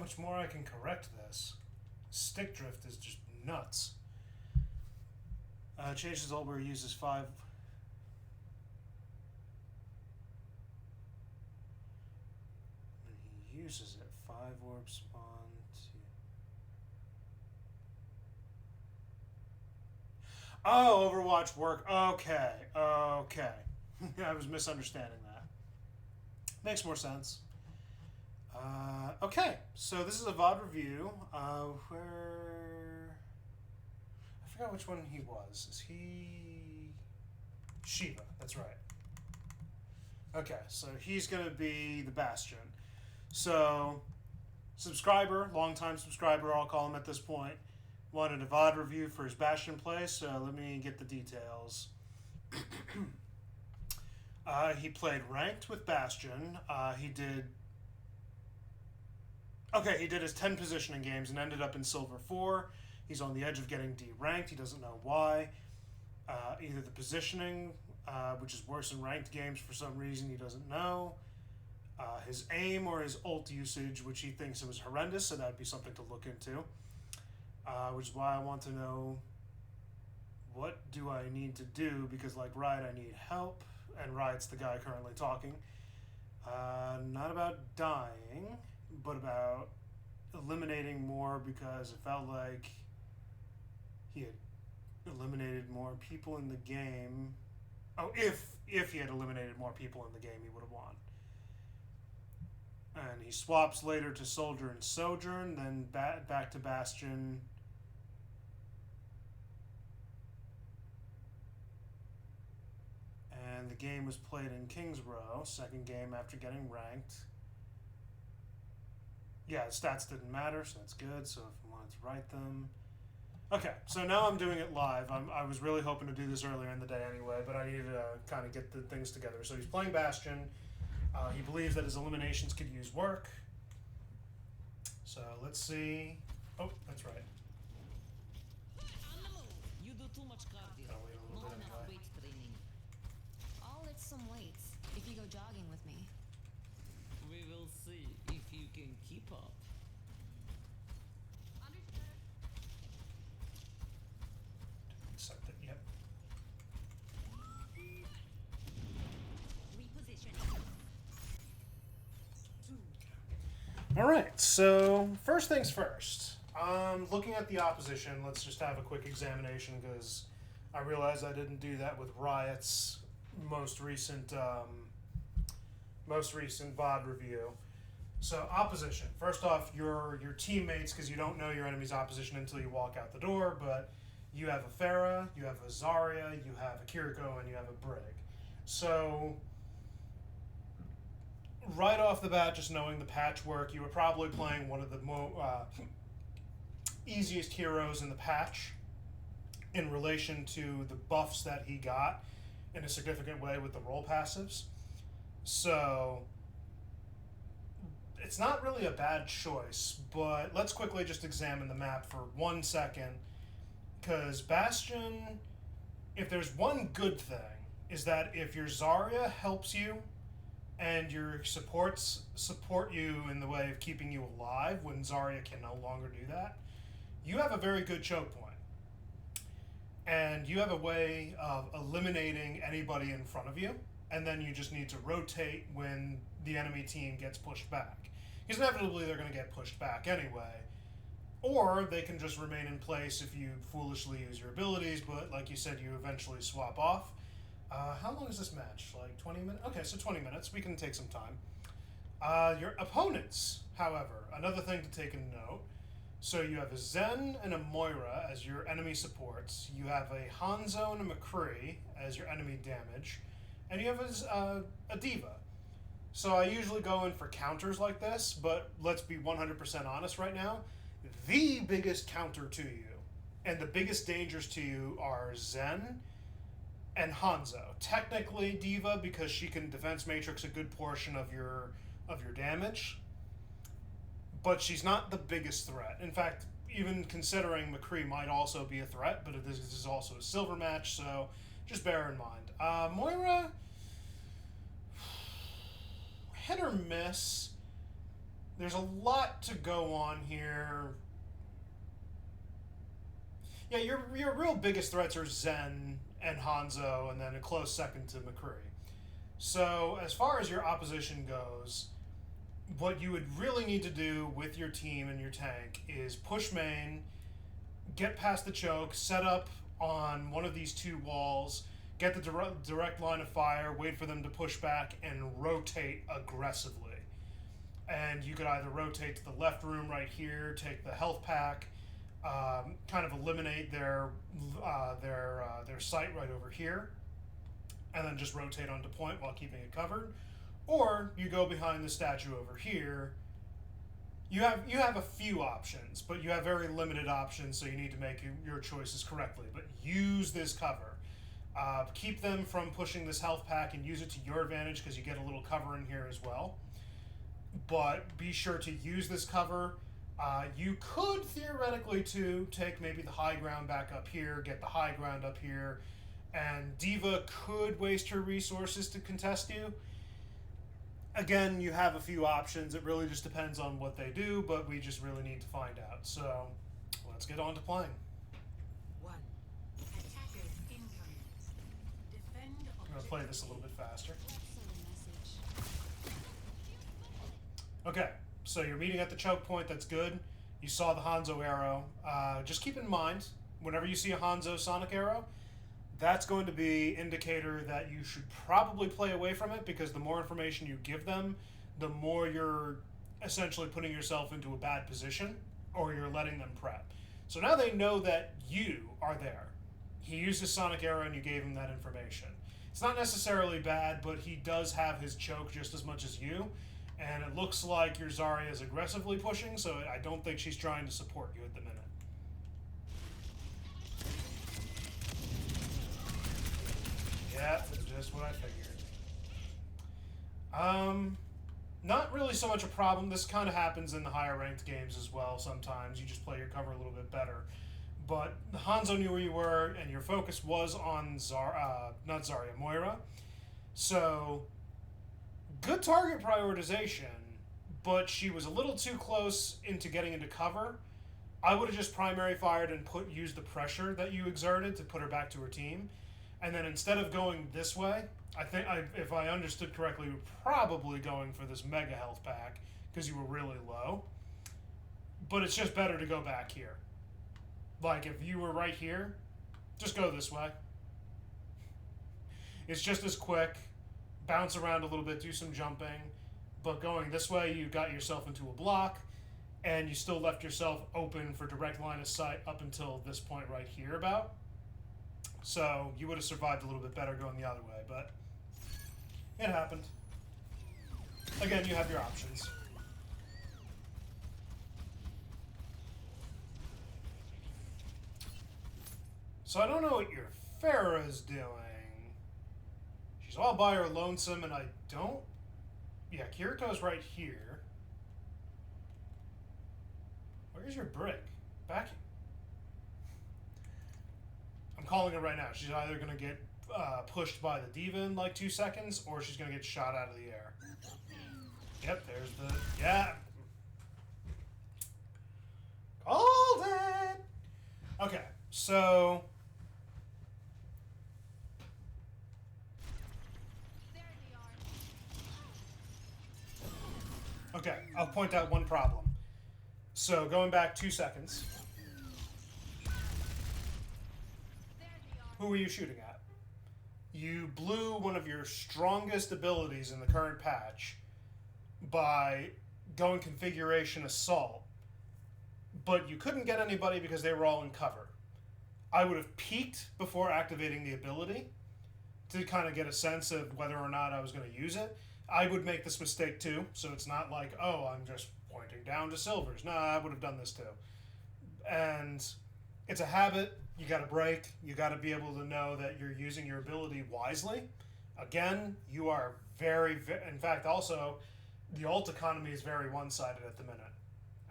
much more I can correct this. Stick drift is just nuts. Changes all where he uses 5. And he uses it. 5 orb spawn. 2. Oh, Overwatch work. Okay. Okay. I was misunderstanding that. Makes more sense. Okay, so this is a VOD review where I forgot which one he was. Is he Shiva? That's right. Okay, so he's gonna be the Bastion. So subscriber, longtime subscriber, I'll call him at this point, wanted a VOD review for his Bastion play. So let me get the details. He played ranked with Bastion. He did his 10 positioning games and ended up in Silver 4. He's on the edge of getting D-ranked. He doesn't know why. Either the positioning, which is worse in ranked games for some reason, he doesn't know. His aim or his ult usage, which he thinks it was horrendous, so that'd be something to look into. Which is why I want to know, what do I need to do? Because like Riot, I need help, and Riot's the guy currently talking. Not about dying, but about eliminating more, because it felt like he had eliminated more people in the game. Oh, if he had eliminated more people in the game, he would have won. And he swaps later to Soldier and Sojourn, then back to Bastion. And the game was played in King's Row, second game after getting ranked. Yeah, the stats didn't matter, so that's good. So if I wanted to write them. Okay, so now I'm doing it live. I was really hoping to do this earlier in the day anyway, but I needed to kind of get the things together. So he's playing Bastion. He believes that his eliminations could use work. So let's see. Oh, that's right. You do too much cardio. Gotta wait a little Not bit enough anyway. weight training. I'll lift some weights if you go jogging with me. We will see if you can keep up. Accept it, yep. Repositioning. All right, so first things first. Looking at the opposition, let's just have a quick examination, because I realized I didn't do that with Riot's most recent VOD review. So opposition. First off, your teammates, because you don't know your enemy's opposition until you walk out the door, but you have a Pharah, you have a Zarya, you have a Kiriko, and you have a Brig. So right off the bat, just knowing the patchwork, you were probably playing one of the easiest heroes in the patch in relation to the buffs that he got in a significant way with the role passives. So it's not really a bad choice, but let's quickly just examine the map for 1 second, because Bastion, if there's one good thing, is that if your Zarya helps you and your supports support you in the way of keeping you alive when Zarya can no longer do that, you have a very good choke point. And you have a way of eliminating anybody in front of you, and then you just need to rotate when the enemy team gets pushed back. Because inevitably they're going to get pushed back anyway. Or they can just remain in place if you foolishly use your abilities, but like you said, you eventually swap off. How long is this match? Like 20 minutes? Okay, so 20 minutes. We can take some time. Your opponents, however, another thing to take a note. So you have a Zen and a Moira as your enemy supports. You have a Hanzo and a McCree as your enemy damage. And you have a Diva. So I usually go in for counters like this, but let's be 100% honest right now. The biggest counter to you and the biggest dangers to you are Zen and Hanzo. Technically Diva, because she can defense matrix a good portion of your damage, but she's not the biggest threat. In fact, even considering McCree might also be a threat, but this is also a silver match, so just bear in mind. Moira, hit or miss. there's a lot to go on here. Yeah, your real biggest threats are Zen and Hanzo, and then a close second to McCree. So as far as your opposition goes, what you would really need to do with your team and your tank is push main, get past the choke, set up on one of these two walls, get the direct line of fire, wait for them to push back, and rotate aggressively. And you could either rotate to the left room right here, take the health pack, kind of eliminate their sight right over here, and then just rotate onto point while keeping it covered. Or you go behind the statue over here. You have a few options, but you have very limited options, so you need to make your choices correctly. But use this cover. Keep them from pushing this health pack and use it to your advantage because you get a little cover in here as well. But be sure to use this cover. You could theoretically too take maybe the high ground back up here, get the high ground up here, and Diva could waste her resources to contest you. Again, you have a few options. It really just depends on what they do, but we just really need to find out. So let's get on to playing. One. Attackers incoming. Defend I'm going to play this a little bit faster. Let's send a message. Okay, so you're meeting at the choke point. That's good. You saw the Hanzo arrow. Just keep in mind, whenever you see a Hanzo sonic arrow, that's going to be indicator that you should probably play away from it, because the more information you give them, the more you're essentially putting yourself into a bad position, or you're letting them prep. So now they know that you are there. He used his sonic arrow and you gave him that information. It's not necessarily bad, but he does have his choke just as much as you, and it looks like your Zarya is aggressively pushing, so I don't think she's trying to support you at the minute. Yeah, that's just what I figured. Not really so much a problem. This kind of happens in the higher ranked games as well sometimes. You just play your cover a little bit better. But Hanzo knew where you were, and your focus was on Moira. So, good target prioritization, but she was a little too close into getting into cover. I would have just primary fired and used the pressure that you exerted to put her back to her team. And then instead of going this way, I think, if I understood correctly, you were probably going for this mega health pack because you were really low. But it's just better to go back here. Like, if you were right here, just go this way. It's just as quick. Bounce around a little bit, do some jumping. But going this way, you got yourself into a block, and you still left yourself open for direct line of sight up until this point right here about. So you would have survived a little bit better going the other way, but it happened. Again, you have your options. So I don't know what your Farah's doing. She's all by her lonesome, and I don't... Yeah, Kirito's right here. Where's your brick? Back... I'm calling it right now. She's either going to get pushed by the Diva in like 2 seconds, or she's going to get shot out of the air. Yep, there's the... Yeah! Called it! Okay, so... Okay, I'll point out one problem. So, going back 2 seconds... Who were you shooting at? You blew one of your strongest abilities in the current patch by going configuration assault, but you couldn't get anybody because they were all in cover. I would have peeked before activating the ability to kind of get a sense of whether or not I was going to use it. I would make this mistake too, so it's not like, oh, I'm just pointing down to silvers. No, I would have done this too. And it's a habit. You got to break. You got to be able to know that you're using your ability wisely. Again, you are very, in fact, also, the ult economy is very one-sided at the minute.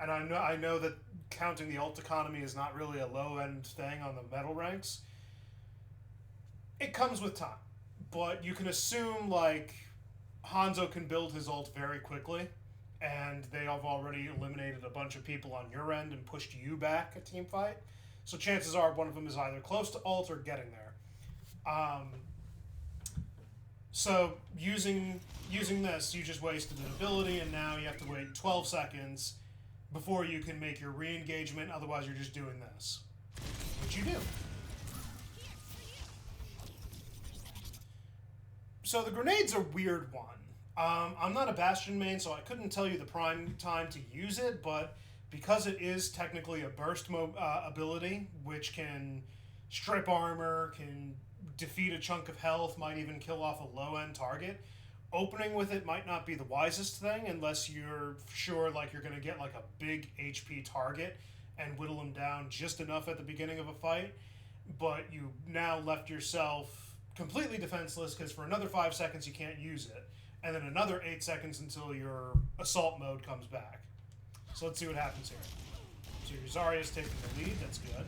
And I know that counting the ult economy is not really a low-end thing on the medal ranks. It comes with time. But you can assume, like, Hanzo can build his ult very quickly, and they have already eliminated a bunch of people on your end and pushed you back a team fight. So chances are one of them is either close to ult or getting there. So using this, you just wasted an ability, and now you have to wait 12 seconds before you can make your re-engagement. Otherwise, you're just doing this, which you do. So the grenade's a weird one. I'm not a Bastion main, so I couldn't tell you the prime time to use it, but because it is technically a burst ability, which can strip armor, can defeat a chunk of health, might even kill off a low-end target, opening with it might not be the wisest thing unless you're sure like you're going to get like a big HP target and whittle them down just enough at the beginning of a fight, but you now left yourself completely defenseless because for another 5 seconds you can't use it, and then another 8 seconds until your assault mode comes back. So let's see what happens here. So your Zarya's taking the lead, that's good.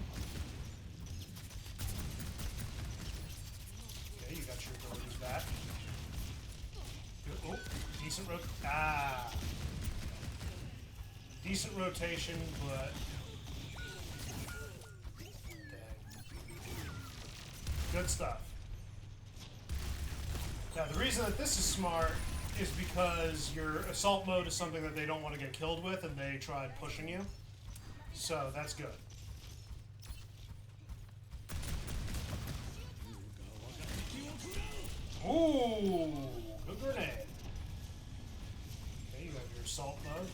Okay, you got your abilities back. Good. Oh, decent decent rotation, but dang. Good stuff. Now the reason that this is smart is because your assault mode is something that they don't want to get killed with, and they tried pushing you. So that's good. Ooh, good grenade. Okay, you have your assault mode.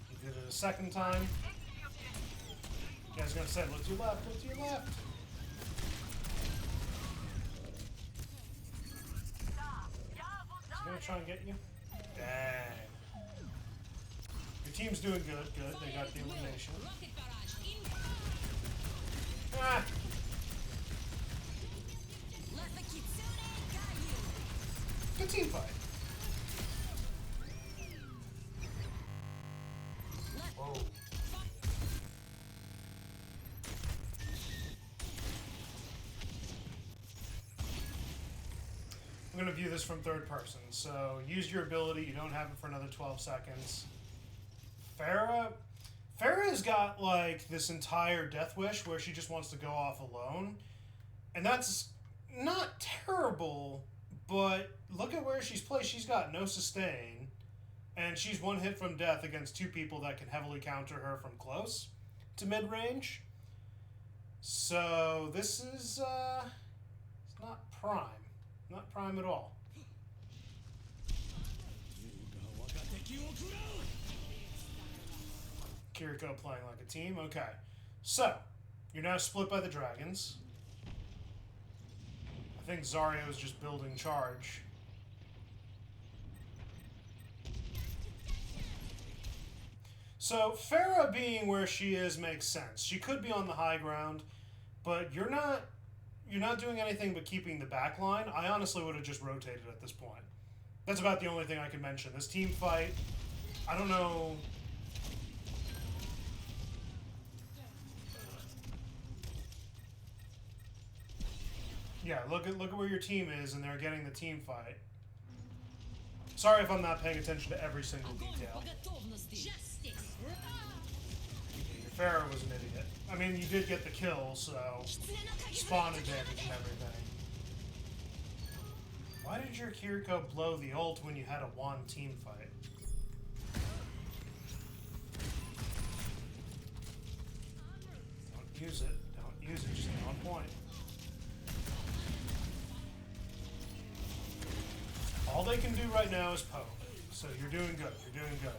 You did it a second time. Yeah, I was gonna say, look to your left, look to your left. Is he gonna try and get you? Dang. Your team's doing good, good. They got the elimination. Ah! Good team fight. Whoa. I'm going to view this from third person. So use your ability. You don't have it for another 12 seconds. Farah's got like this entire death wish where she just wants to go off alone. And that's not terrible, but look at where she's placed. She's got no sustain, and she's one hit from death against two people that can heavily counter her from close to mid-range. So this is it's not prime. Not prime at all. Kiriko playing like a team. Okay. So, you're now split by the dragons. I think Zarya is just building charge. So, Farah being where she is makes sense. She could be on the high ground, but you're not doing anything but keeping the back line. I honestly would have just rotated at this point. That's about the only thing I can mention. This team fight, I don't know. Yeah, look at where your team is, and they're getting the team fight. Sorry if I'm not paying attention to every single detail. Farah was an idiot. I mean, you did get the kill, so spawn advantage and everything. Why did your Kiriko blow the ult when you had a one team fight? Don't use it. Don't use it. Just stay on point. All they can do right now is poke. So you're doing good. You're doing good.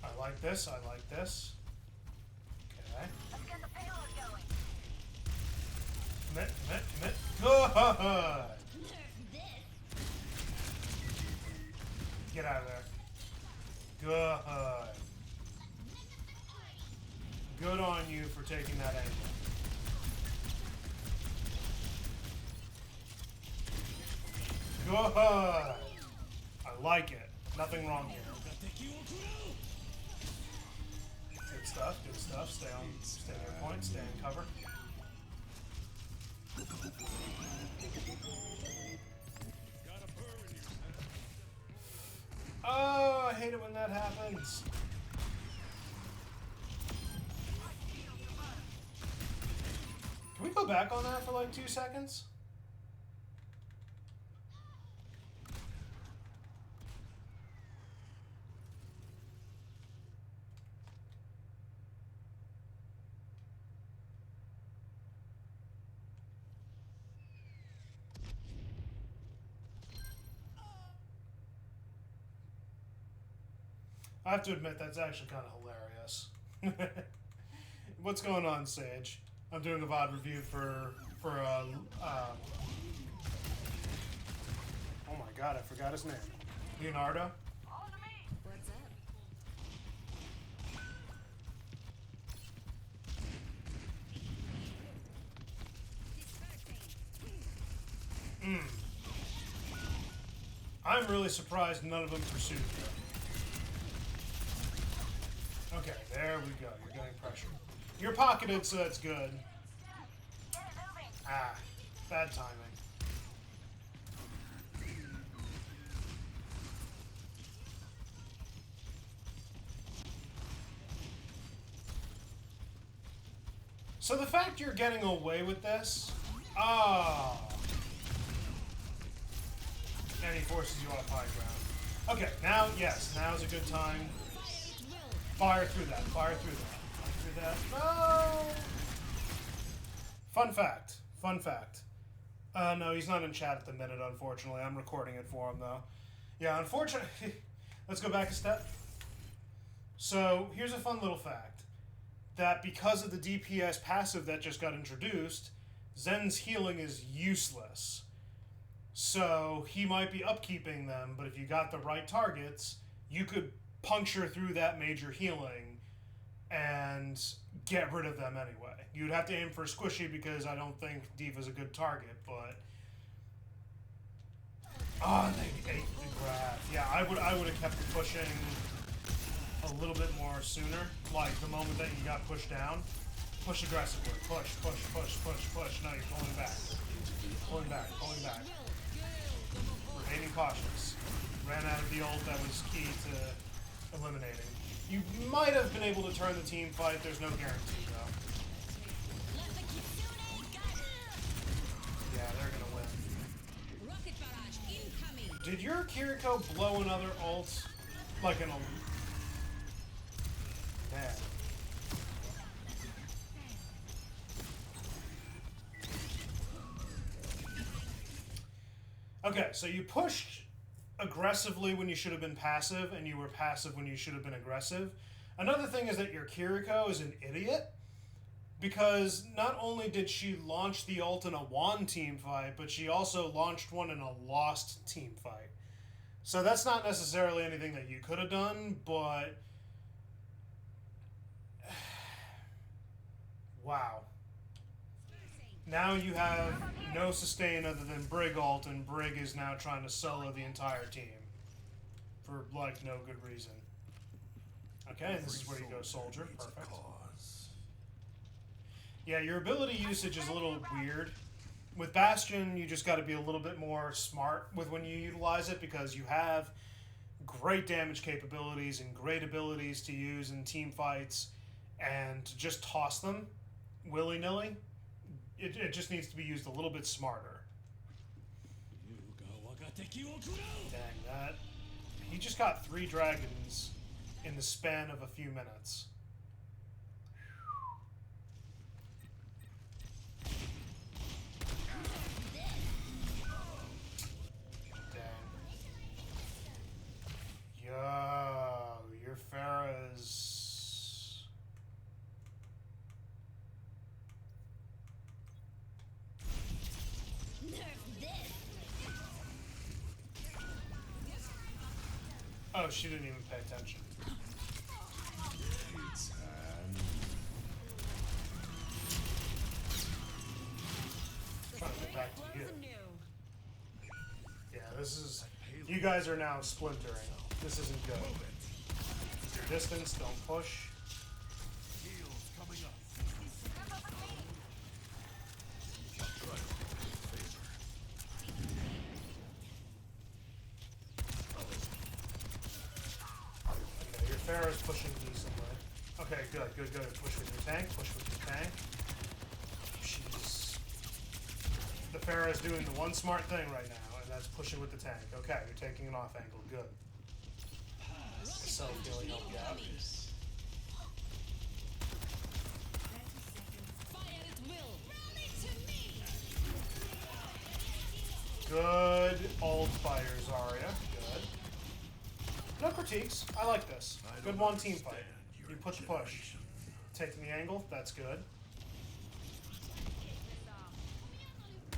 I like this. I like this. Okay. Let's get the payload going. Commit, commit, commit. Good! Get out of there. Good. Good on you for taking that angle. Good. I like it. Nothing wrong here. Good stuff. Good stuff. Stay on your point. Stay in cover. Oh, I hate it when that happens. Can we go back on that for like 2 seconds? I have to admit, that's actually kind of hilarious. What's going on, Sage? I'm doing a VOD review for oh my god, I forgot his name. Leonardo? What's up? I'm really surprised none of them pursued you. Okay, there we go. You're getting pressure. You're pocketed, so that's good. Ah, bad timing. So the fact you're getting away with this, and he forces you off high ground. Okay, now, yes, now's a good time. Fire through that, fire through that, fire through that. No! Fun fact, fun fact. No, he's not in chat at the minute, unfortunately. I'm recording it for him, though. Yeah, unfortunately. Let's go back a step. So, here's a fun little fact. That because of the DPS passive that just got introduced, Zen's healing is useless. So, he might be upkeeping them, but if you got the right targets, you could puncture through that major healing and get rid of them anyway. You'd have to aim for Squishy because I don't think Diva's a good target, but... Oh, they ate the grab. Yeah, I would have kept pushing a little bit more sooner. Like, the moment that you got pushed down, push aggressively. Push, push, push, push, push. No, you're pulling back. Pulling back, pulling back. Remaining cautious. Ran out of the ult that was key to eliminating. You might have been able to turn the team fight. There's no guarantee, though. Yeah, they're gonna win. Rocket barrage incoming. Did your Kiriko blow another ult? Like an ult? Man. Okay, so you pushed aggressively when you should have been passive, and you were passive when you should have been aggressive. Another thing is that your Kiriko is an idiot, because not only did she launch the ult in a won team fight, but she also launched one in a lost team fight. So that's not necessarily anything that you could have done, but... Wow. Now you have no sustain other than Brig ult, and Brig is now trying to solo the entire team. For, like, no good reason. Okay, and this is where you go Soldier. Perfect. Yeah, your ability usage is a little weird. With Bastion, you just got to be a little bit more smart with when you utilize it, because you have great damage capabilities and great abilities to use in team fights, and to just toss them willy-nilly, it just needs to be used a little bit smarter. Dang that. He just got 3 dragons in the span of a few minutes. Yo, your Pharah's... Oh, she didn't even pay attention. Trying to get back to you. Yeah, this is... You guys are now splintering. This isn't good. Your distance, don't push. Pharah's pushing decently. Okay, good. Push with your tank. She's... The Pharah's doing the one smart thing right now, and that's pushing with the tank. Okay, you're taking an off angle. Good. Self-healing help you out. 30 seconds. Fire at will. Run it to me. Good old fire, Zarya. Good. No critiques. I like this. Good one team fight. You push. Taking the angle. That's good.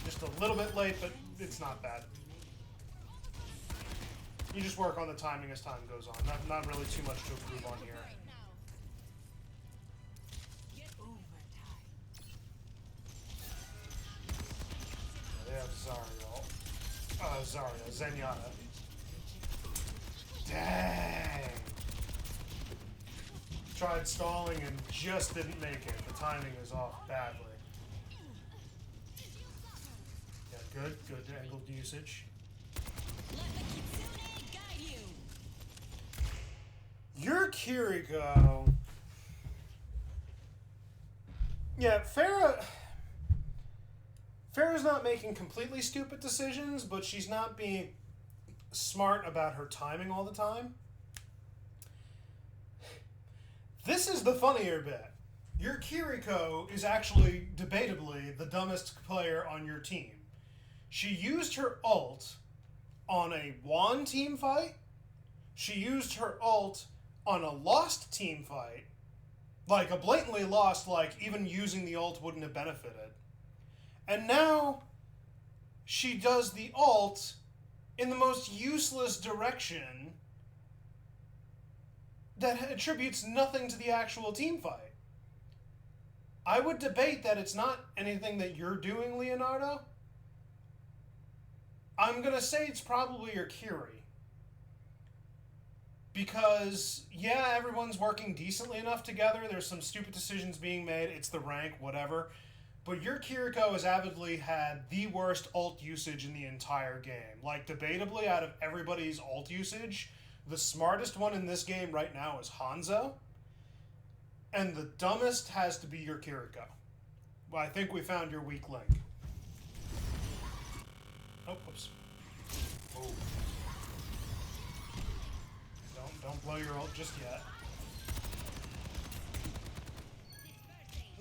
Just a little bit late, but it's not bad. You just work on the timing as time goes on. Not really too much to improve on here. They have Zarya. Zenyatta. Dang! Tried stalling and just didn't make it. The timing is off badly. Yeah, good angled usage. Let the kitsune guide you. Your Kiriko. Yeah, Pharah's not making completely stupid decisions, but she's not being smart about her timing all the time. This is the funnier bit. Your Kiriko is actually, debatably, the dumbest player on your team. She used her ult on a won team fight. She used her ult on a lost team fight. Like, a blatantly lost, like, even using the ult wouldn't have benefited. And now, she does the ult in the most useless direction that attributes nothing to the actual team fight. I would debate that it's not anything that you're doing, Leonardo. I'm going to say it's probably your Kiri. Because, yeah, everyone's working decently enough together. There's some stupid decisions being made. It's the rank, whatever. But your Kiriko has avidly had the worst ult usage in the entire game. Like, debatably, out of everybody's ult usage, the smartest one in this game right now is Hanzo. And the dumbest has to be your Kiriko. Well, I think we found your weak link. Oh, whoops. Oh. Don't blow your ult just yet.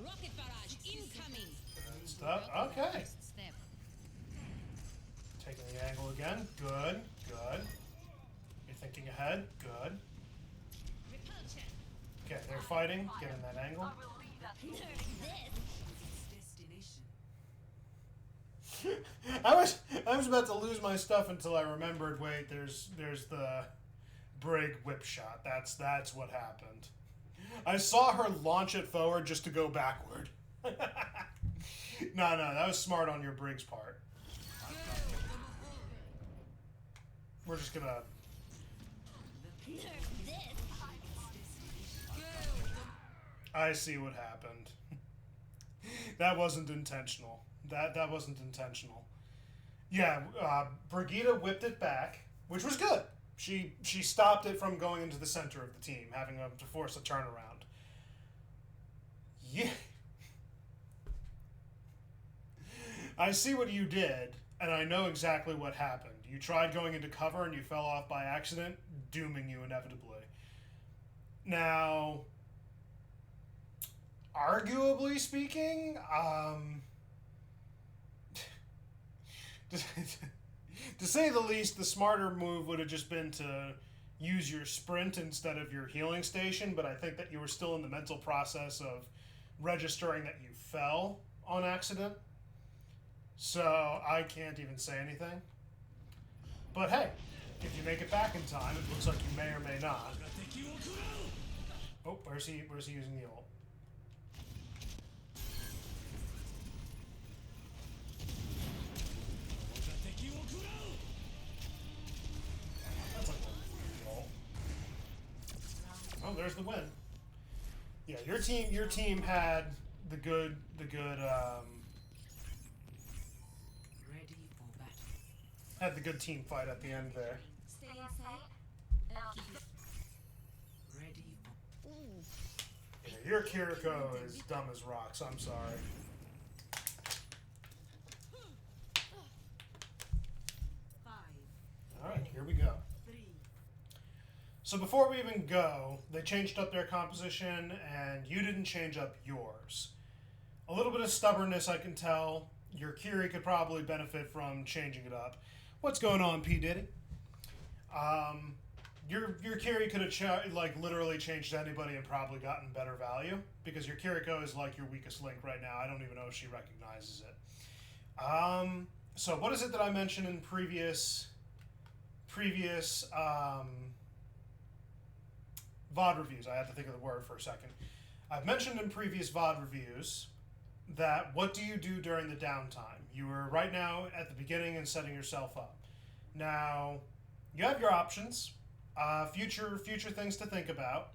Rocket barrage incoming. Good stuff. Okay. Step. Taking the angle again. Good. You're thinking ahead. Good. Repulsion. Okay, they're fighting. Get in that angle. Destination. I was about to lose my stuff until I remembered. Wait, there's the Brig whip shot. That's what happened. I saw her launch it forward just to go backward. No, that was smart on your Brig's part. We're just gonna. I see what happened. That wasn't intentional. That wasn't intentional. Yeah, Brigitte whipped it back, which was good. She stopped it from going into the center of the team, having to force a turnaround. Yeah. I see what you did, and I know exactly what happened. You tried going into cover and you fell off by accident, dooming you inevitably. Now, arguably speaking, to say the least, the smarter move would have just been to use your sprint instead of your healing station, but I think that you were still in the mental process of registering that you fell on accident. So I can't even say anything. But hey, if you make it back in time, it looks like you may or may not. Oh, where's he using the ult? That's like a ult. Oh, there's the win. Yeah, your team had the good Ready for battle. had the good team fight at the end there. Stay in sight. I'll keep you. Ready Yeah, your Kiriko is dumb as rocks. I'm sorry. 5, Alright, here we go. 3, So before we even go, they changed up their composition, and you didn't change up yours. A little bit of stubbornness, I can tell. Your Kiri could probably benefit from changing it up. What's going on, P. Diddy? Your Kiri could have like literally changed to anybody and probably gotten better value, because your Kiriko is like your weakest link right now. I don't even know if she recognizes it. So what is it that I mentioned in previous VOD reviews? I had to think of the word for a second. I've mentioned in previous VOD reviews that what do you do during the downtime? You are right now at the beginning and setting yourself up. Now, you have your options. Future things to think about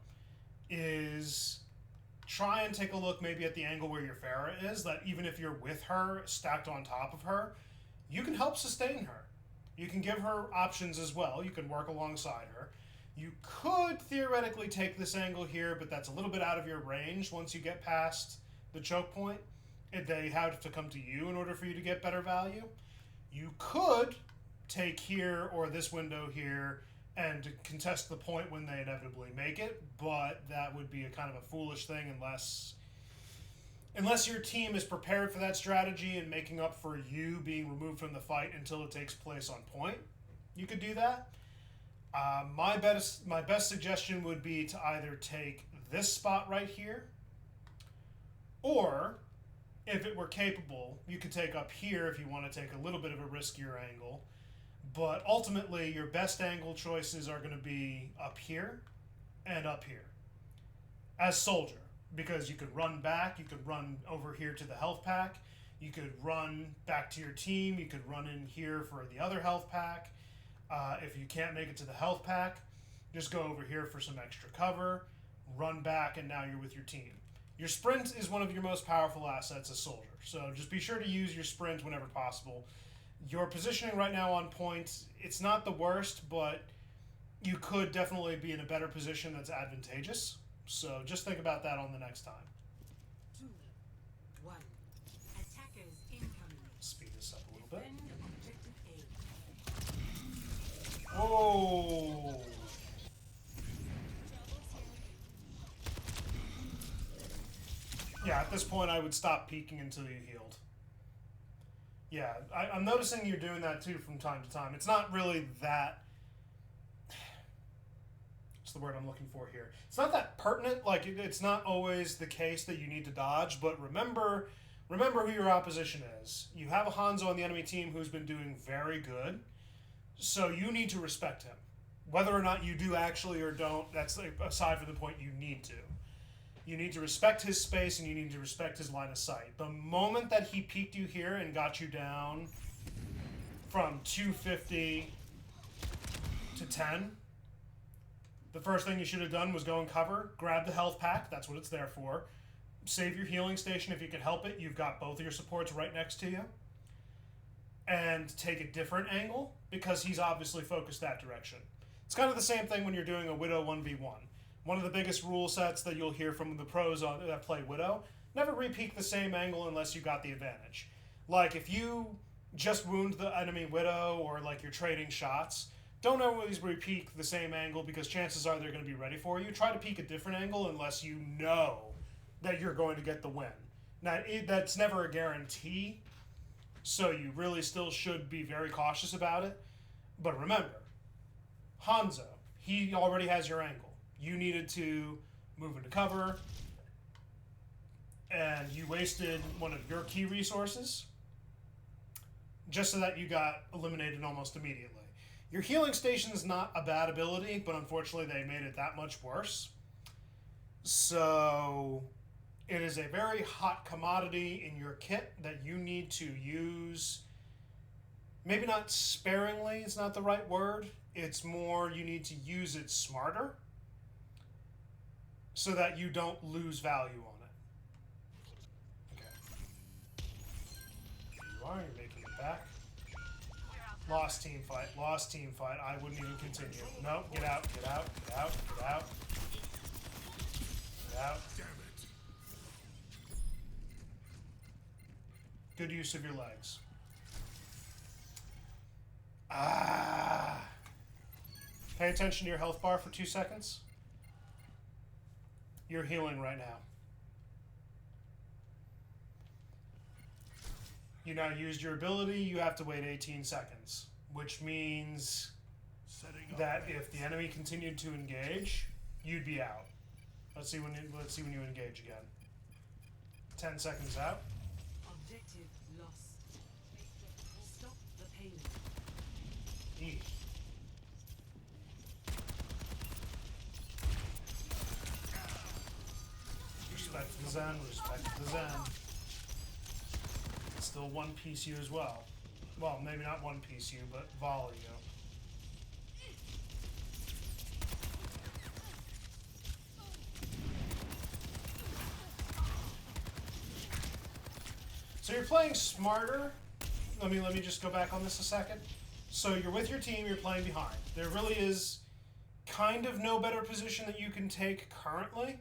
is try and take a look maybe at the angle where your Pharah is, that even if you're with her, stacked on top of her, you can help sustain her. You can give her options as well. You can work alongside her. You could theoretically take this angle here, but that's a little bit out of your range once you get past the choke point. They have to come to you in order for you to get better value. You could take here or this window here and contest the point when they inevitably make it, but that would be a kind of a foolish thing unless your team is prepared for that strategy and making up for you being removed from the fight until it takes place on point. You could do that. My best suggestion would be to either take this spot right here, or if it were capable, you could take up here if you want to take a little bit of a riskier angle. But ultimately, your best angle choices are going to be up here and up here as Soldier, because you could run back, you could run over here to the health pack, you could run back to your team, you could run in here for the other health pack. If you can't make it to the health pack, just go over here for some extra cover, run back, and now you're with your team. Your sprint is one of your most powerful assets as Soldier, so just be sure to use your sprint whenever possible. Your positioning right now on point, it's not the worst, but you could definitely be in a better position that's advantageous. So just think about that on the next time. 2, 1. Attackers incoming. Speed this up a little bit. Defend objective A. Oh! Yeah, at this point I would stop peeking until you healed. Yeah, I'm noticing you're doing that too from time to time. It's not really that... What's the word I'm looking for here? It's not that pertinent. Like, it's not always the case that you need to dodge, but remember who your opposition is. You have a Hanzo on the enemy team who's been doing very good, so you need to respect him. Whether or not you do actually or don't, that's aside from the point. You need to. You need to respect his space, and you need to respect his line of sight. The moment that he peeked you here and got you down from 250 to 10, the first thing you should have done was go and cover, grab the health pack, that's what it's there for, save your healing station if you can help it, you've got both of your supports right next to you, and take a different angle, because he's obviously focused that direction. It's kind of the same thing when you're doing a Widow 1v1. One of the biggest rule sets that you'll hear from the pros that play Widow, never re-peek the same angle unless you got the advantage. Like, if you just wound the enemy Widow, or like you're trading shots, don't always re-peek the same angle, because chances are they're going to be ready for you. Try to peek a different angle unless you know that you're going to get the win. Now, that's never a guarantee, so you really still should be very cautious about it. But remember, Hanzo, he already has your angle. You needed to move into cover, and you wasted one of your key resources just so that you got eliminated almost immediately. Your healing station is not a bad ability, but unfortunately they made it that much worse. So it is a very hot commodity in your kit that you need to use. Maybe not sparingly, it's not the right word. It's more you need to use it smarter, so that you don't lose value on it. Okay. You're making it back. Lost team fight. Lost team fight. I wouldn't even continue. Nope. Get out. Get out. Get out. Get out. out. Good use of your legs. Ah. Pay attention to your health bar for 2 seconds. You're healing right now. You now used your ability, you have to wait 18 seconds. Which means that if the enemy continued to engage, you'd be out. Let's see when you engage again. 10 seconds out. Objective lost. Stop the payload. E. Respect the Zen, respect the Zen. It's still one piece you as well. Well, maybe not one piece you, but volley you. So you're playing smarter. Let me just go back on this a second. So you're with your team, you're playing behind. There really is kind of no better position that you can take currently,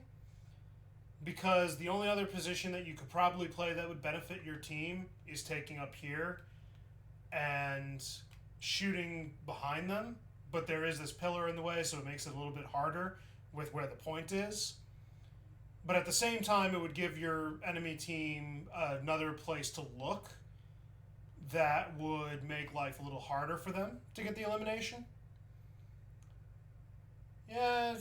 because the only other position that you could probably play that would benefit your team is taking up here and shooting behind them. But there is this pillar in the way, so it makes it a little bit harder with where the point is. But at the same time, it would give your enemy team another place to look that would make life a little harder for them to get the elimination. Yeah,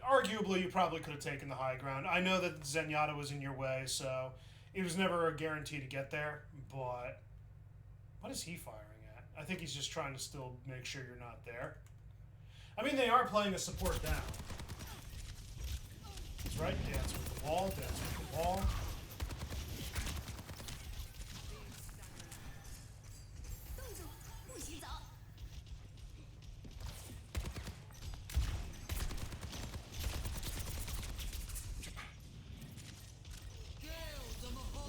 arguably you probably could have taken the high ground. I know that Zenyatta was in your way, so it was never a guarantee to get there, but what is he firing at? I think he's just trying to still make sure you're not there. I mean, they are playing a support down. That's right, dance with the wall, dance with the wall.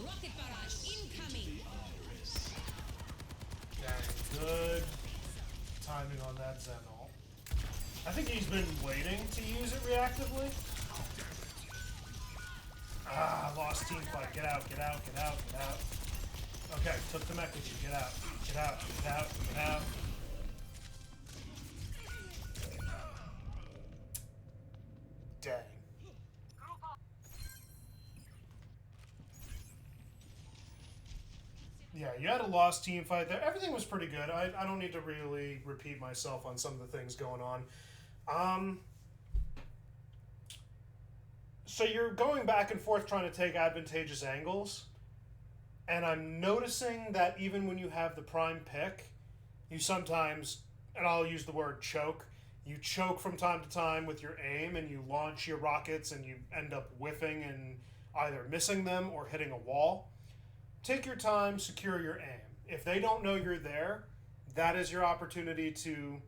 Rocket barrage incoming. Dang, good timing on that Zen ult. I think he's been waiting to use it reactively. Ah, lost team fight. Get out, get out, get out, get out. Okay, took the mech with you. Get out, get out, get out, get out. Dang. Yeah, you had a lost team fight there. Everything was pretty good. I don't need to really repeat myself on some of the things going on. So you're going back and forth trying to take advantageous angles. And I'm noticing that even when you have the prime pick, you sometimes, and I'll use the word choke, you choke from time to time with your aim and you launch your rockets and you end up whiffing and either missing them or hitting a wall. Take your time, secure your aim. If they don't know you're there, that is your opportunity to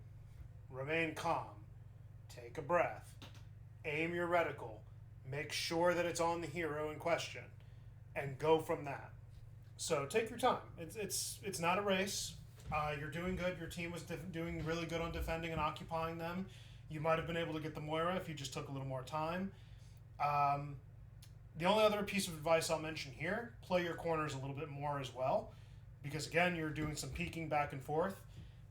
remain calm, take a breath, aim your reticle, make sure that it's on the hero in question, and go from that. So take your time. It's not a race. You're doing good. Your team was doing really good on defending and occupying them. You might have been able to get the Moira if you just took a little more time. The only other piece of advice I'll mention here, play your corners a little bit more as well. Because again, you're doing some peeking back and forth.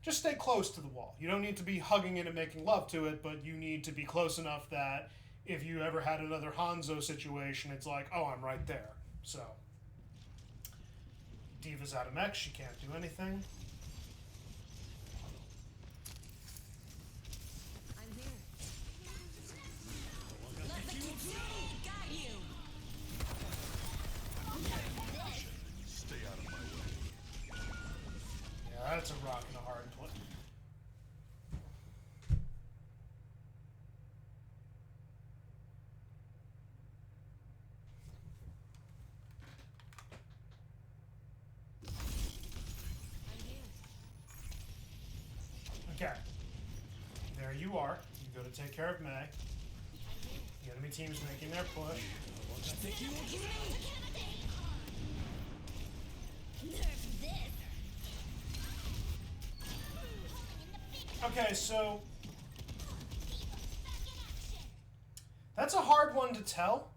Just stay close to the wall. You don't need to be hugging it and making love to it, but you need to be close enough that if you ever had another Hanzo situation, it's like, oh, I'm right there. So, Diva's out of mech. She can't do anything. I'm here. Let the Kitsune guide you. Stay out of my way. Yeah, that's a rock and a hard place. I'm here. Okay. There you are. You go to take care of May. The enemy team's making their push. Okay, so that's a hard one to tell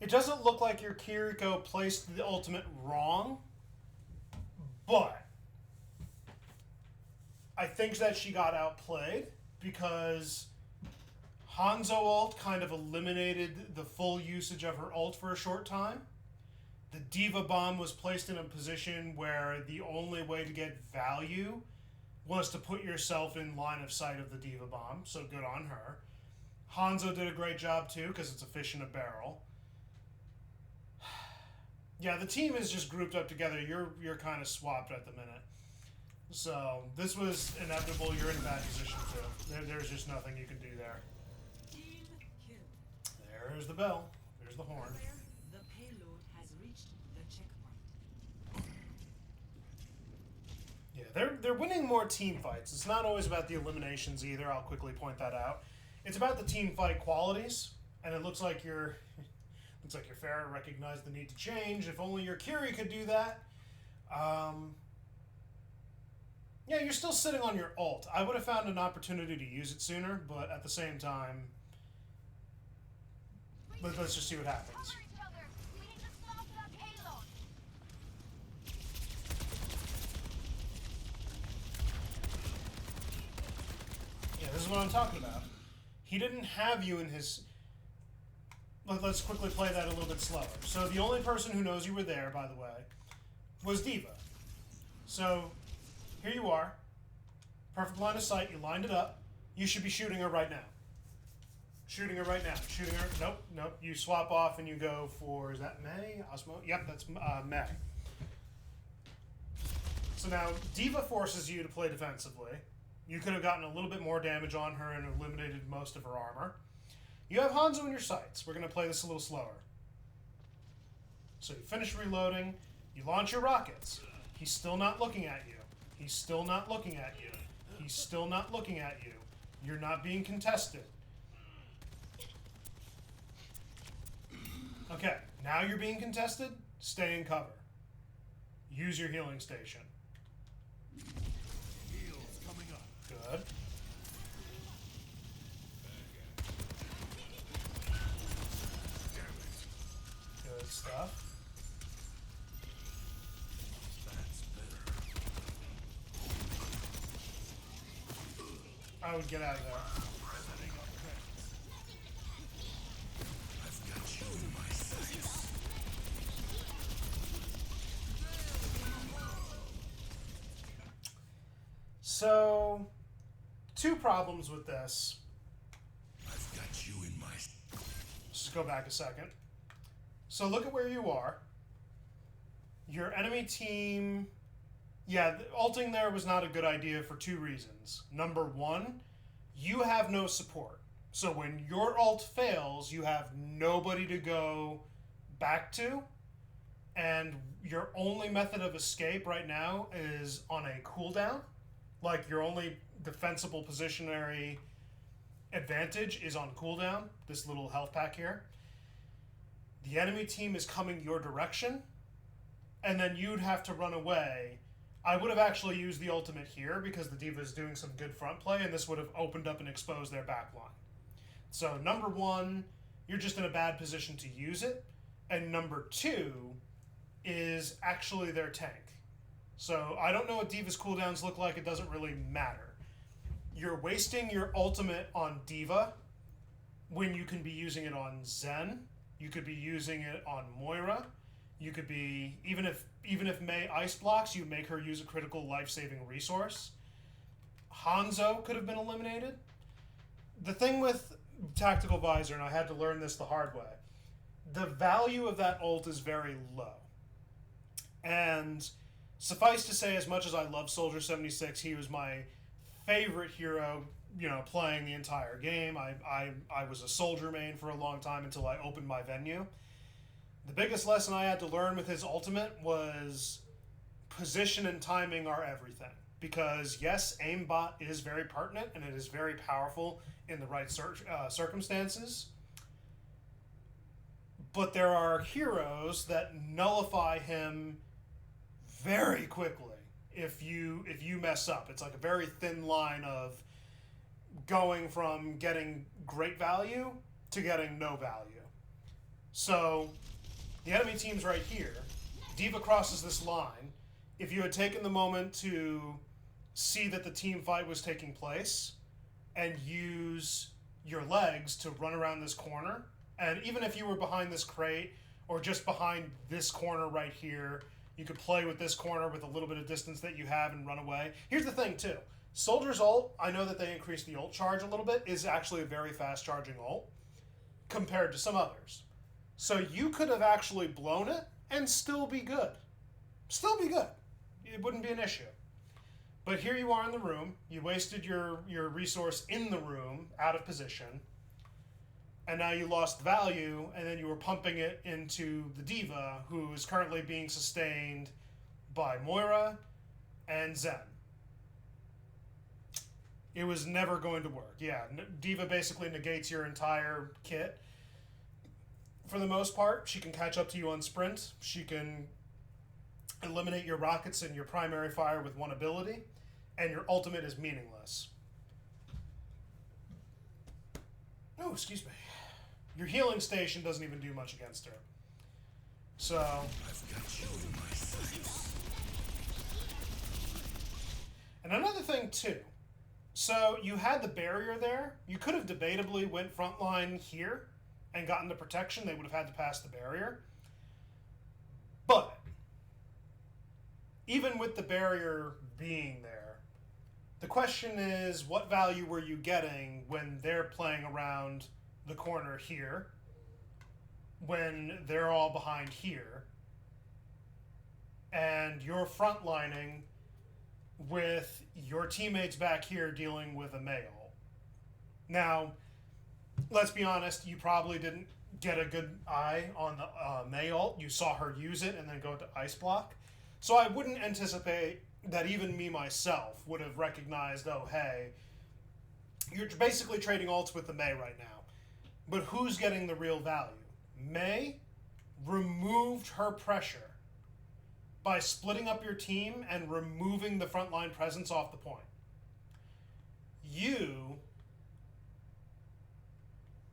It doesn't look like your Kiriko placed the ultimate wrong, but I think that she got outplayed because Hanzo ult kind of eliminated the full usage of her ult for a short time. The Diva Bomb was placed in a position where the only way to get value was to put yourself in line of sight of the Diva Bomb, so good on her. Hanzo did a great job too, because it's a fish in a barrel. Yeah, the team is just grouped up together. You're kind of swapped at the minute. So, this was inevitable. You're in a bad position too. There's just nothing you can do there. Team kill. There's the bell. There's the horn. The payload has reached the checkpoint. Yeah, they're winning more team fights. It's not always about the eliminations either. I'll quickly point that out. It's about the team fight qualities, and it looks like your Pharah recognized the need to change. If only your Curie could do that. Yeah, you're still sitting on your ult. I would have found an opportunity to use it sooner, but at the same time, let's just see what happens. Yeah, this is what I'm talking about. He didn't have you in his... Let's quickly play that a little bit slower. So the only person who knows you were there, by the way, was Diva. So... here you are. Perfect line of sight. You lined it up. You should be shooting her right now. Shooting her right now. Shooting her. Nope. You swap off and you go for, is that May? Osmo? Yep, that's May. So now, Diva forces you to play defensively. You could have gotten a little bit more damage on her and eliminated most of her armor. You have Hanzo in your sights. We're going to play this a little slower. So you finish reloading. You launch your rockets. He's still not looking at you. He's still not looking at you. He's still not looking at you. You're not being contested. Okay, now you're being contested. Stay in cover. Use your healing station. Heals coming up. Good. Good stuff. That's better. I would get out of there. I've got you in my sights. So, two problems with this. I've got you in my... Let's just go back a second. So look at where you are. Your enemy team... Yeah, ulting there was not a good idea for two reasons. Number one, you have no support. So when your ult fails, you have nobody to go back to. And your only method of escape right now is on a cooldown. Like, your only defensible positionary advantage is on cooldown, this little health pack here. The enemy team is coming your direction, and then you'd have to run away. I would have actually used the ultimate here because the Diva is doing some good front play, and this would have opened up and exposed their back line. So, number one, you're just in a bad position to use it, and number two is actually their tank. So, I don't know what Diva's cooldowns look like. It doesn't really matter. You're wasting your ultimate on Diva when you can be using it on Zen. You could be using it on Moira. You could be, even if Mei ice blocks, you make her use a critical life-saving resource. Hanzo could have been eliminated. The thing with Tactical Visor, and I had to learn this the hard way, the value of that ult is very low. And suffice to say, as much as I love Soldier 76, he was my favorite hero, playing the entire game. I was a Soldier main for a long time until I opened my venue. The biggest lesson I had to learn with his ultimate was position and timing are everything. Because, yes, aimbot is very pertinent, and it is very powerful in the right circumstances. But there are heroes that nullify him very quickly if you mess up. It's like a very thin line of going from getting great value to getting no value. So, the enemy team's right here. Diva crosses this line. If you had taken the moment to see that the team fight was taking place and use your legs to run around this corner, and even if you were behind this crate or just behind this corner right here, you could play with this corner with a little bit of distance that you have and run away. Here's the thing, too. Soldier's ult, I know that they increased the ult charge a little bit, is actually a very fast charging ult compared to some others. So you could have actually blown it and still be good. Still be good. It wouldn't be an issue. But here you are in the room. You wasted your resource in the room, out of position. And now you lost value, and then you were pumping it into the Diva, who is currently being sustained by Moira and Zen. It was never going to work. Yeah, Diva basically negates your entire kit. For the most part, she can catch up to you on sprint. She can eliminate your rockets and your primary fire with one ability, and your ultimate is meaningless. Oh, excuse me. Your healing station doesn't even do much against her. So, I've got you in my sights. and another thing too. So you had the barrier there. You could have debatably went frontline here and gotten the protection. They would have had to pass the barrier. But even with the barrier being there, the question is, what value were you getting when they're playing around the corner here, when they're all behind here, and you're frontlining with your teammates back here dealing with a male? Now, let's be honest, you probably didn't get a good eye on the Mei ult. You saw her use it and then go to Ice Block. So I wouldn't anticipate that even me myself would have recognized, oh, hey, you're basically trading ults with the Mei right now. But who's getting the real value? Mei removed her pressure by splitting up your team and removing the frontline presence off the point. You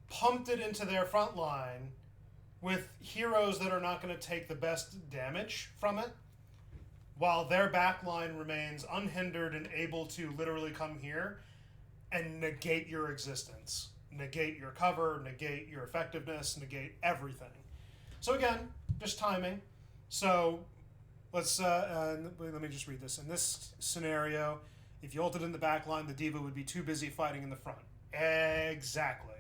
pumped it into their front line with heroes that are not going to take the best damage from it, while their backline remains unhindered and able to literally come here and negate your existence, negate your cover, negate your effectiveness, negate everything. So again, just timing. So let me just read this. In this scenario, if you ulted in the backline, the Diva would be too busy fighting in the front. Exactly.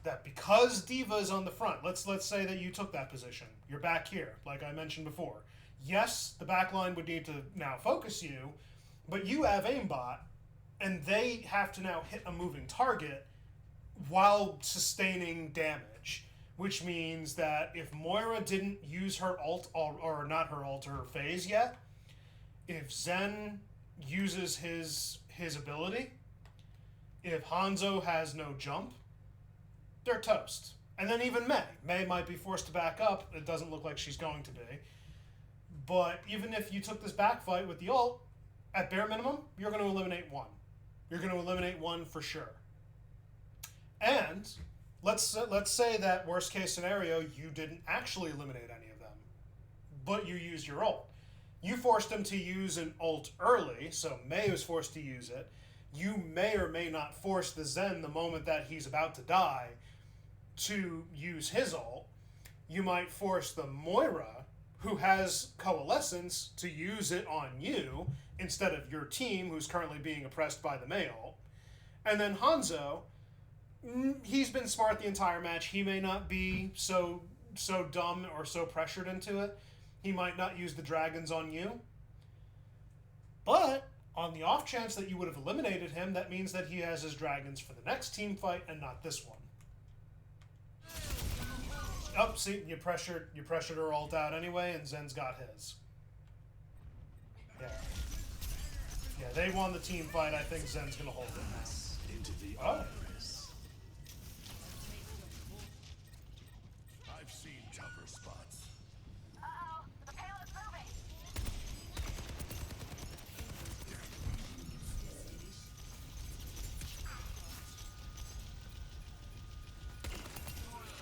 That because Diva is on the front, let's say that you took that position. You're back here, like I mentioned before. Yes, the backline would need to now focus you, but you have aimbot, and they have to now hit a moving target while sustaining damage, which means that if Moira didn't use her ult, or not her ult, her phase yet, if Zen uses his ability, if Hanzo has no jump, they're toast. And then even Mei might be forced to back up. It doesn't look like she's going to be. But even if you took this back fight with the ult, at bare minimum, you're going to eliminate one. You're going to eliminate one for sure. And let's say that worst case scenario, you didn't actually eliminate any of them, but you used your ult. You forced them to use an ult early, so Mei was forced to use it. You may or may not force the Zen the moment that he's about to die to use his ult. You might force the Moira, who has Coalescence, to use it on you instead of your team, who's currently being oppressed by the Mei ult. And then Hanzo, he's been smart the entire match. He may not be so dumb or so pressured into it. He might not use the dragons on you. But on the off chance that you would have eliminated him, that means that he has his dragons for the next team fight and not this one. Oh, see, you pressured her ult out anyway, and Zen's got his. Yeah. Yeah, they won the team fight. I think Zen's gonna hold it now. Into the Oh. iris. I've seen tougher spots. Uh-oh, the payload's moving.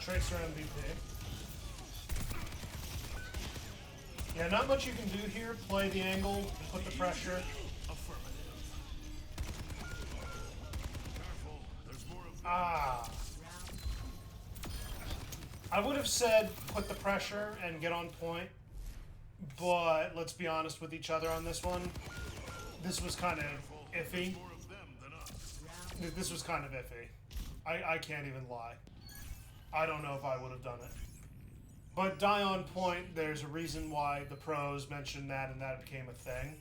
Tracer MVP. Yeah, not much you can do here. Play the angle, put the pressure. Careful, there's more of them. Ah. I would have said put the pressure and get on point, but let's be honest with each other on this one. This was kind of iffy. More of them than us. This was kind of iffy. I can't even lie. I don't know if I would have done it. But die on point, there's a reason why the pros mentioned that and that became a thing.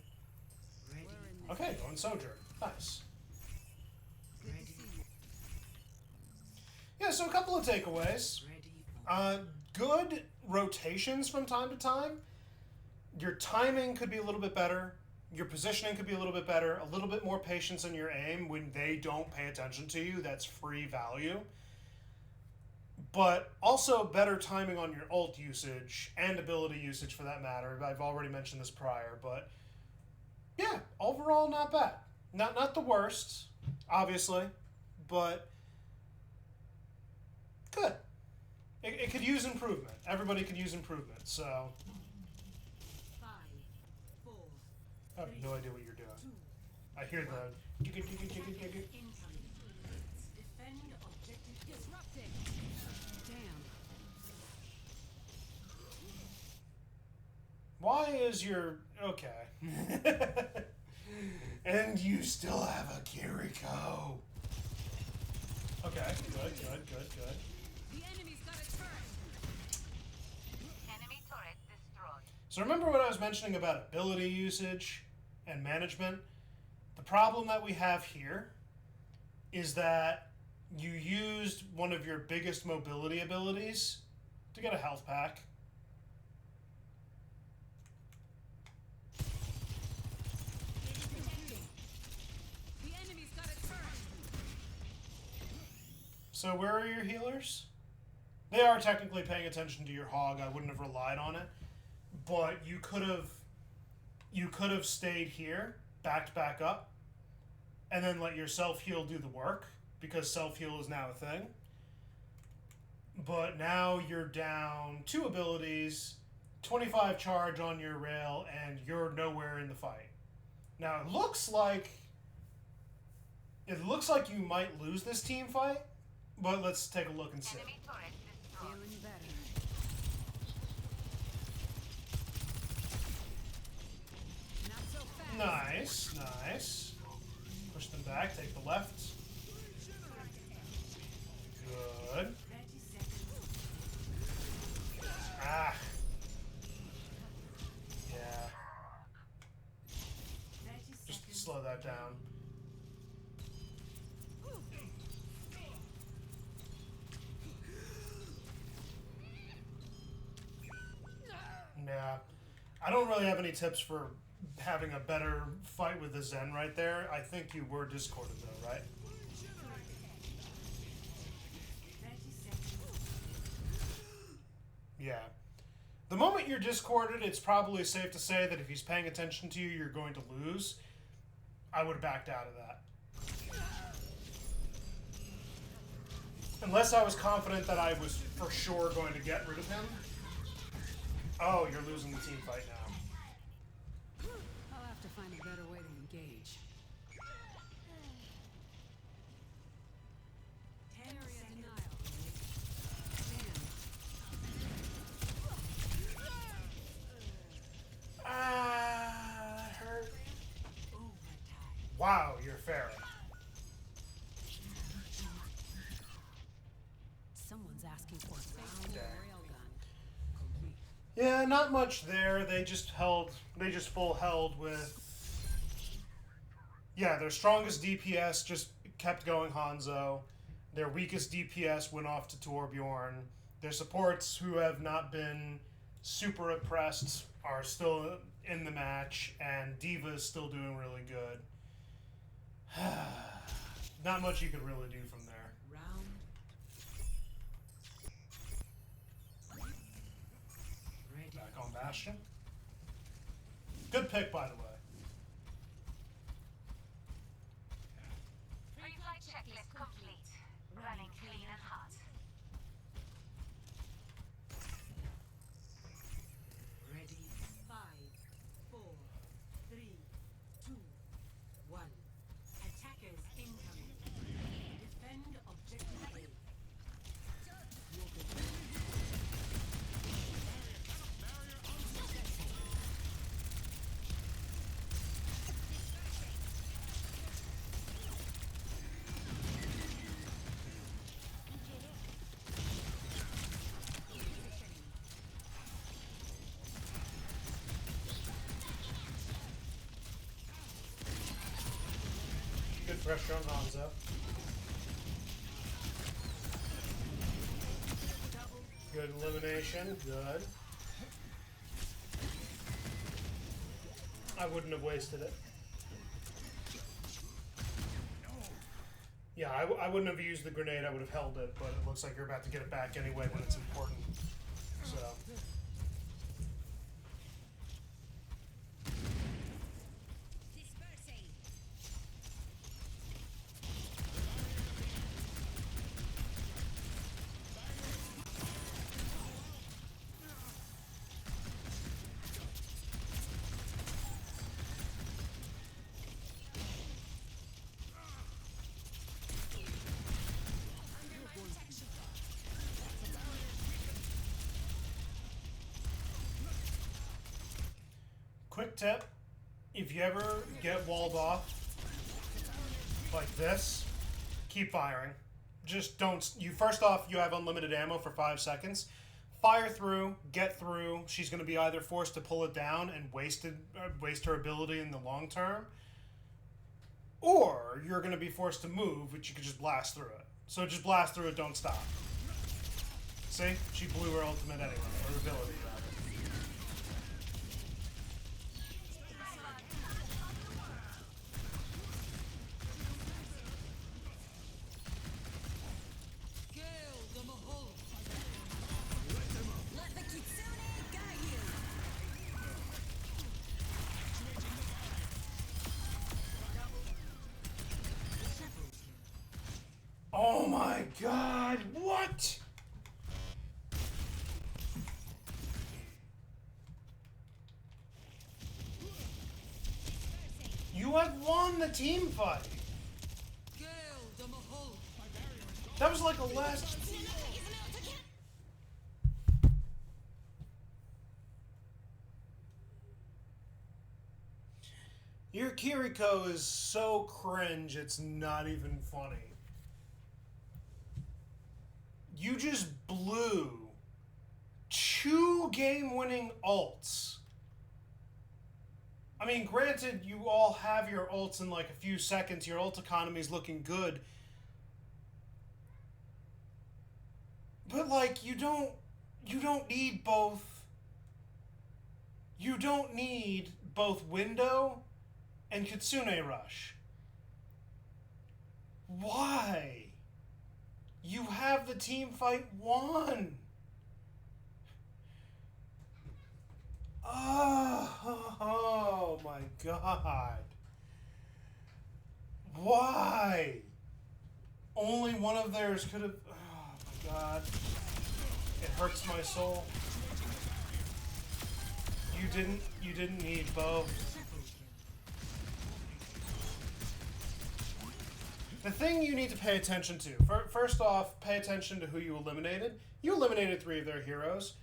Okay, going Sojourn. Nice. Yeah, so a couple of takeaways. Good rotations from time to time. Your timing could be a little bit better. Your positioning could be a little bit better. A little bit more patience in your aim when they don't pay attention to you. That's free value. But also better timing on your ult usage and ability usage for that matter. I've already mentioned this prior, but yeah, overall not bad. Not the worst, obviously, but good. It could use improvement. Everybody could use improvement, so 5, 4, I have no idea what you're doing. I hear the incoming. Defend objective. Disrupting. Damn. Why is your okay? And you still have a Kiriko. Okay, good. The enemy's got a turret. Enemy turret destroyed. So remember what I was mentioning about ability usage and management? The problem that we have here is that you used one of your biggest mobility abilities to get a health pack. The enemy's got a turret. So where are your healers? They are technically paying attention to your hog. I wouldn't have relied on it, but you could have stayed here, backed back up, and then let your self heal do the work because self heal is now a thing. But now you're down 2 abilities, 25 charge on your rail, and you're nowhere in the fight. Now it looks like you might lose this team fight, but let's take a look and see. Enemy turret destroyed. Feeling better. Not so fast. Nice. Push them back, take the left. Good. 30 seconds. Ah. Yeah. 30 Just seconds. slow that down. Yeah. I don't really have any tips for having a better fight with the Zen right there. I think you were discorded though, right? 30 seconds. Yeah. The moment you're discorded, it's probably safe to say that if he's paying attention to you, you're going to lose. I would have backed out of that. Unless I was confident that I was for sure going to get rid of him. Oh, you're losing the team fight now. I'll have to find a better way to engage. 10 Area seconds. denial. Damn. Ah, hurt. Overtime. Wow, you're fair. Someone's asking for a faithful railgun. Yeah, not much there. They just full held with. Yeah, their strongest DPS just kept going Hanzo. Their weakest DPS went off to Torbjorn. Their supports, who have not been super oppressed, are still in the match, and Diva's still doing really good. Not much you could really do from there. Round. Ready. Back on Bastion. Good pick, by the way. Pre-flight checklist complete. Running clean and hot. Ready. Pressure on Hanzo. Good elimination. Good. I wouldn't have wasted it. Yeah, I wouldn't have used the grenade. I would have held it, but it looks like you're about to get it back anyway when it's important. So. Dispersing. Quick tip, if you ever get walled off like this, keep firing. Just don't, first off, you have unlimited ammo for 5 seconds. Fire through, get through. She's going to be either forced to pull it down and waste her ability in the long term, or you're going to be forced to move, which you could just blast through it. So just blast through it, don't stop. See? She blew her ultimate anyway, or ability rather. Let the kitsune guide you. Oh my god, what? You had won the team fight. That was like a last... Your Kiriko is so cringe, it's not even funny. You just blew 2 game-winning ults. I mean, granted, you all have your ults in like a few seconds. Your ult economy is looking good. But like, you don't need both. You don't need both window and Kitsune Rush. Why? You have the team fight won. Oh my god. Why? Only one of theirs could have... Oh my god. It hurts my soul. You didn't need both. The thing you need to pay attention to, first off, pay attention to who you eliminated. You eliminated 3 of their heroes,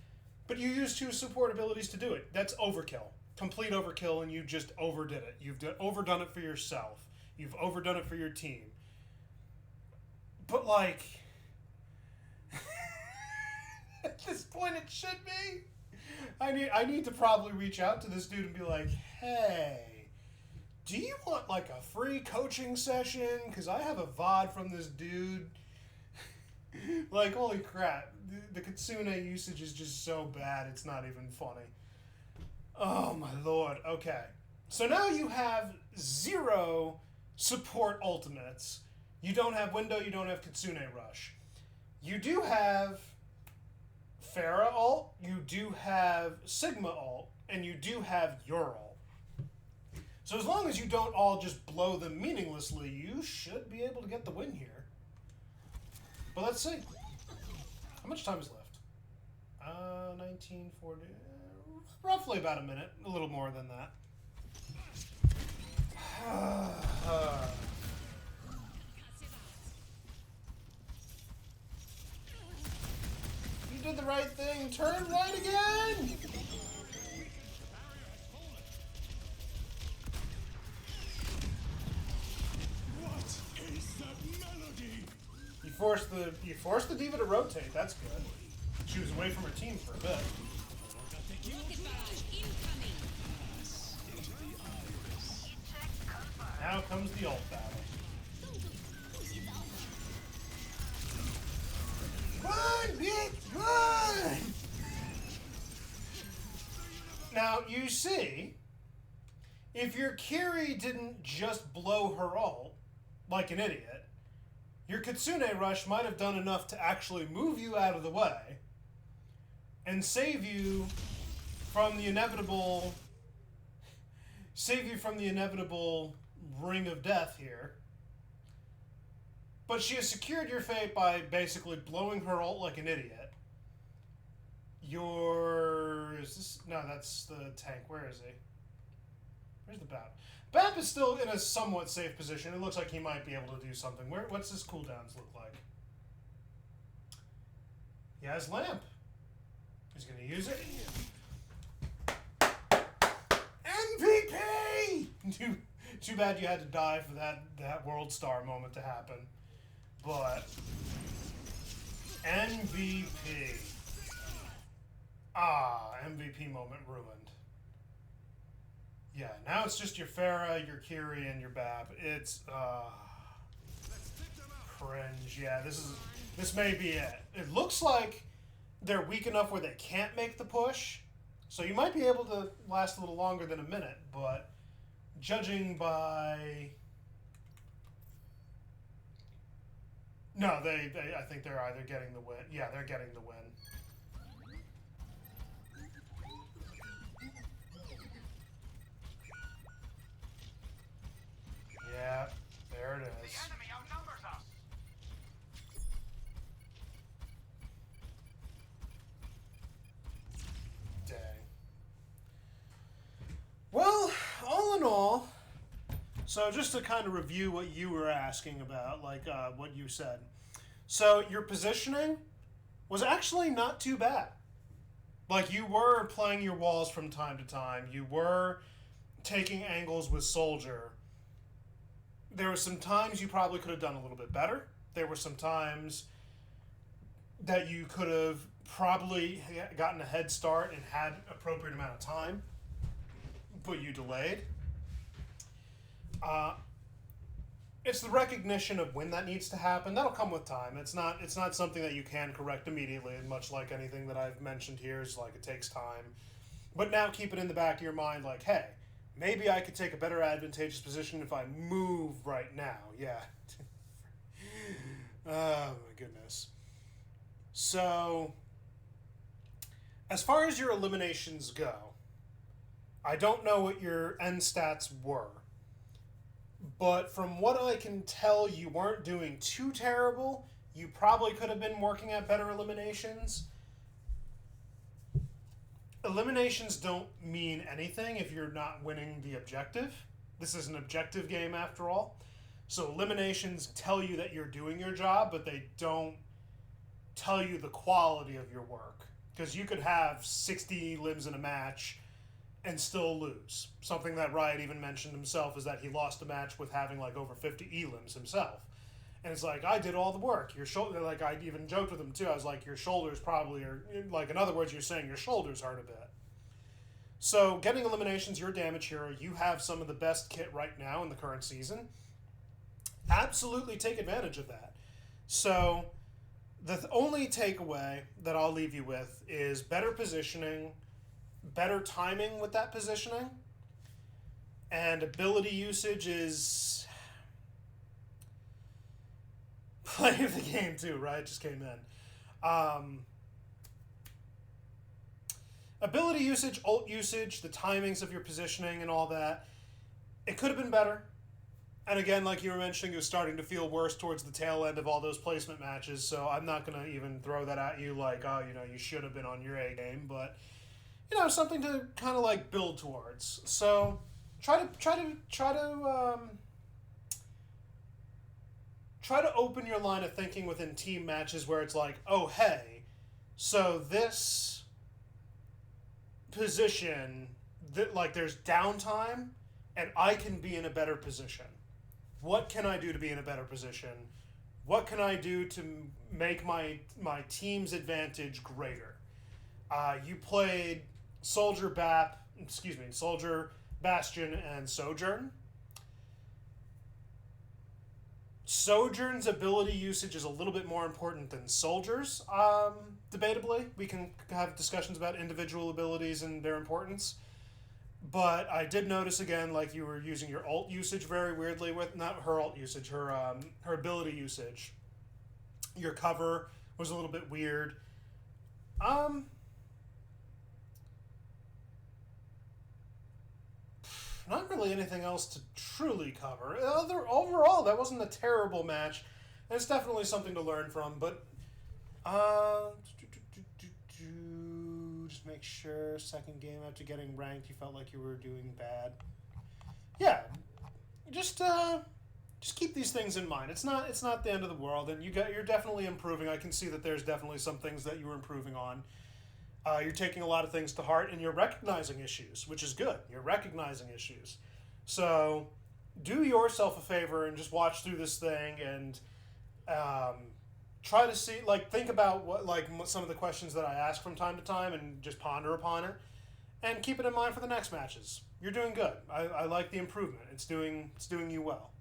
but you used 2 support abilities to do it. That's overkill. Complete overkill, and you just overdid it. You've overdone it for yourself. You've overdone it for your team. But, like... at this point, it should be. I need to probably reach out to this dude and be like, hey, do you want like a free coaching session? Because I have a VOD from this dude. Like, holy crap. The Kitsune usage is just so bad, it's not even funny. Oh my lord. Okay. So now you have 0 support ultimates. You don't have Window, you don't have Kitsune Rush. You do have Pharah ult, you do have Sigma ult, and you do have your ult. So as long as you don't all just blow them meaninglessly, you should be able to get the win here. But let's see. How much time is left? 1940. Roughly about a minute. A little more than that. You did the right thing. Turn right again! What is that melody? You forced the diva to rotate. That's good. She was away from her team for a bit. Rocket barrage incoming. Now comes the ult battle. Run, bitch, run! Now, you see, if your Kiri didn't just blow her ult like an idiot, your Kitsune Rush might have done enough to actually move you out of the way and save you from the inevitable ring of death here. But she has secured your fate by basically blowing her ult like an idiot. No, that's the tank. Where is he? Where's the BAP? BAP is still in a somewhat safe position. It looks like he might be able to do something. What's his cooldowns look like? He has Lamp. He's going to use it. MVP! Too bad you had to die for that World Star moment to happen. But MVP. MVP moment ruined. Yeah, now it's just your Pharah, your Kiri, and your BAP. It's cringe. Yeah, this may be it. It looks like they're weak enough where they can't make the push, so you might be able to last a little longer than a minute, but judging by... No, I think they're either getting the win. Yeah, they're getting the win. Yeah, there it is. The enemy outnumbers us. Dang. Well, all in all, so just to kind of review what you were asking about, like what you said. So your positioning was actually not too bad. Like, you were playing your walls from time to time. You were taking angles with Soldier. There were some times you probably could have done a little bit better. There were some times that you could have probably gotten a head start and had an appropriate amount of time, but you delayed. It's the recognition of when that needs to happen. That'll come with time. It's not something that you can correct immediately, and much like anything that I've mentioned here is like it takes time. But now keep it in the back of your mind like, hey, maybe I could take a better advantageous position if I move right now. Yeah. Oh my goodness. So, as far as your eliminations go, I don't know what your end stats were. But from what I can tell, you weren't doing too terrible. You probably could have been working at better eliminations. Eliminations don't mean anything if you're not winning the objective. This is an objective game after all. So eliminations tell you that you're doing your job, but they don't tell you the quality of your work. Because you could have 60 limbs in a match and still lose. Something that Riot even mentioned himself is that he lost a match with having like over 50 elims himself. And it's like, I did all the work. Your shoulder, like I even joked with him too. I was like, your shoulders probably are, like in other words, you're saying your shoulders hurt a bit. So getting eliminations, you're a damage hero. You have some of the best kit right now in the current season. Absolutely take advantage of that. So the only takeaway that I'll leave you with is better positioning, better timing with that positioning, and ability usage is play of the game too, right? Just came in. Ability usage, ult usage, the timings of your positioning and all that, it could have been better. And again, like you were mentioning, it was starting to feel worse towards the tail end of all those placement matches, so I'm not going to even throw that at you like, oh, you know, you should have been on your A game, but you know, something to kind of like build towards. So try to open your line of thinking within team matches where it's like, oh hey, so this position that like there's downtime and I can be in a better position. What can I do to be in a better position? What can I do to make my team's advantage greater? You played Soldier, Bastion, and Sojourn. Sojourn's ability usage is a little bit more important than Soldier's, debatably. We can have discussions about individual abilities and their importance. But I did notice again, like you were using your ult usage very weirdly with, not her ult usage, her ability usage. Your cover was a little bit weird. Not really anything else to truly cover. Overall, that wasn't a terrible match, and it's definitely something to learn from. But just make sure second game after getting ranked, you felt like you were doing bad. Yeah, just keep these things in mind. It's not the end of the world, and you're definitely improving. I can see that there's definitely some things that you were improving on. You're taking a lot of things to heart, and you're recognizing issues, which is good. You're recognizing issues. So do yourself a favor and just watch through this thing and try to see, like, think about what some of the questions that I ask from time to time and just ponder upon it, and keep it in mind for the next matches. You're doing good. I like the improvement. It's doing you well.